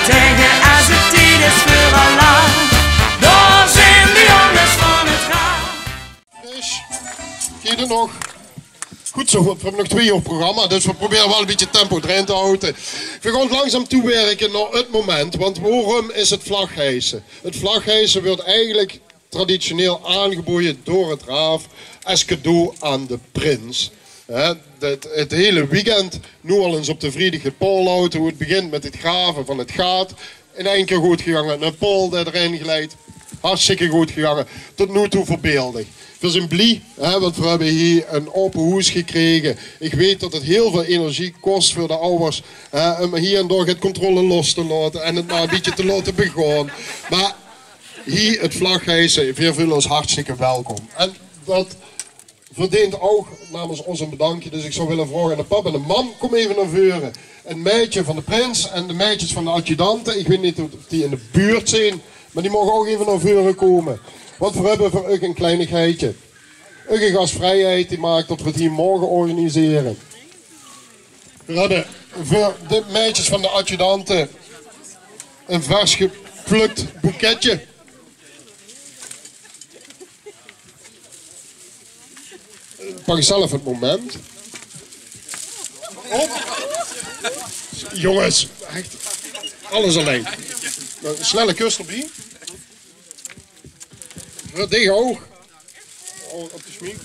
tegen als het tijd is voor Allah. Daar zijn de jongens van het raam. Dus, zie je nog? Goed zo, we hebben nog 2 uur programma, dus we proberen wel een beetje tempo erin te houden. We gaan langzaam toewerken naar het moment, want waarom is het vlaghijsen? Het vlaghijsen wordt eigenlijk traditioneel aangeboden door het raaf als cadeau aan de prins. Het hele weekend, nu al eens op de Vriedige Poolauto, hoe het begint met het graven van het gaat. In één keer goed gegaan, een pool die erin glijdt. Hartstikke goed gegaan, tot nu toe voorbeeldig. We zijn blij, want we hebben hier een open huis gekregen. Ik weet dat het heel veel energie kost voor de ouders om hier en daar het controle los te laten en het maar een beetje te laten begaan. Maar hier het vlaghijsen, we voelen ons hartstikke welkom. En dat verdient ook namens ons een bedankje. Dus ik zou willen vragen aan de pap en de mam, kom even naar voren. Een meisje van de prins en de meisjes van de adjudanten. Ik weet niet of die in de buurt zijn, maar die mogen ook even naar voren komen. Want we hebben voor u een kleinigheidje. Uw gastvrijheid die maakt dat we het hier morgen organiseren. We hebben voor de meisjes van de adjudanten een vers geplukt boeketje. Pak zelf het moment. Op. Jongens, echt alles alleen. Een snelle kus erbij. Dicht oog. Oh, op de schmink.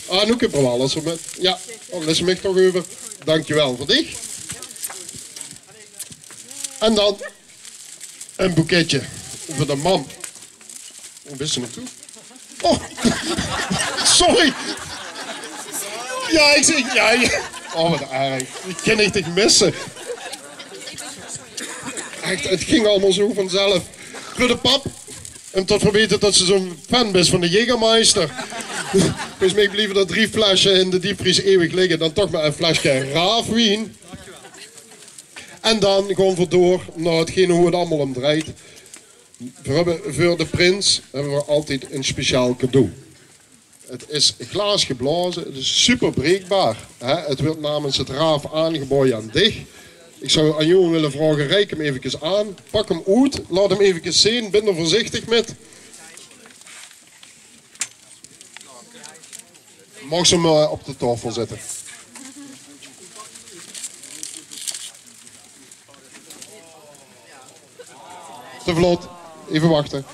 Ah, nu heb ik er wel alles met. Ja, oh, lees me toch over. Dankjewel voor dich. En dan een boeketje voor de man. Hoe wist ze naartoe? Oh, sorry. Ja, ik zeg ja. Oh, wat erg. Ik kan niet echt missen. Echt, het ging allemaal zo vanzelf. Voor de pap. En tot we weten dat ze zo'n fan is van de Jägermeister. Dus ik liever dat 3 flessen in de diepvries eeuwig liggen dan toch maar een flesje raafwien. En dan gewoon voor door naar hetgene hoe het allemaal om draait. Voor de prins hebben we altijd een speciaal cadeau. Het is glaas geblazen, het is super breekbaar. Het wordt namens het raaf aangeboden aan dich. Ik zou aan jou willen vragen, reik hem even aan, pak hem uit, laat hem even zien, ben er voorzichtig met. Mag ze hem op de tafel zetten. Te vlot, even wachten.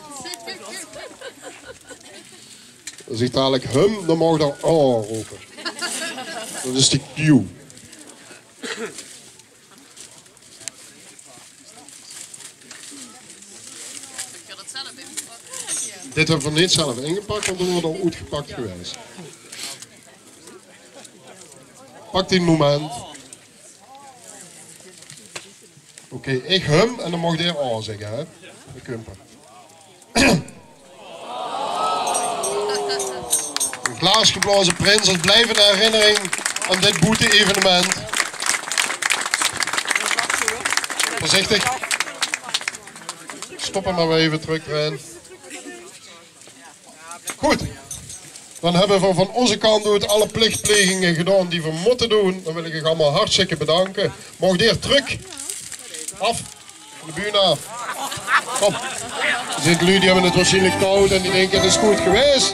Als ik dadelijk dan mag daar oh roepen. Dat is die cue. Dit hebben we niet zelf ingepakt, want dan wordt al uitgepakt geweest. Pak die moment. Oké, ik hum en dan mag je A zeggen, hè? De kumper. Een glaasgeblazen prins als blijvende herinnering aan dit boete-evenement. Voorzichtig. Stop hem maar weer even terug erin. Goed. Dan hebben we van onze kant uit alle plichtplegingen gedaan die we moeten doen. Dan wil ik je allemaal hartstikke bedanken. Mocht hier terug. Af. Van de buurt af. Kom. Er zitten jullie die hebben het waarschijnlijk koud en die denken het is goed geweest.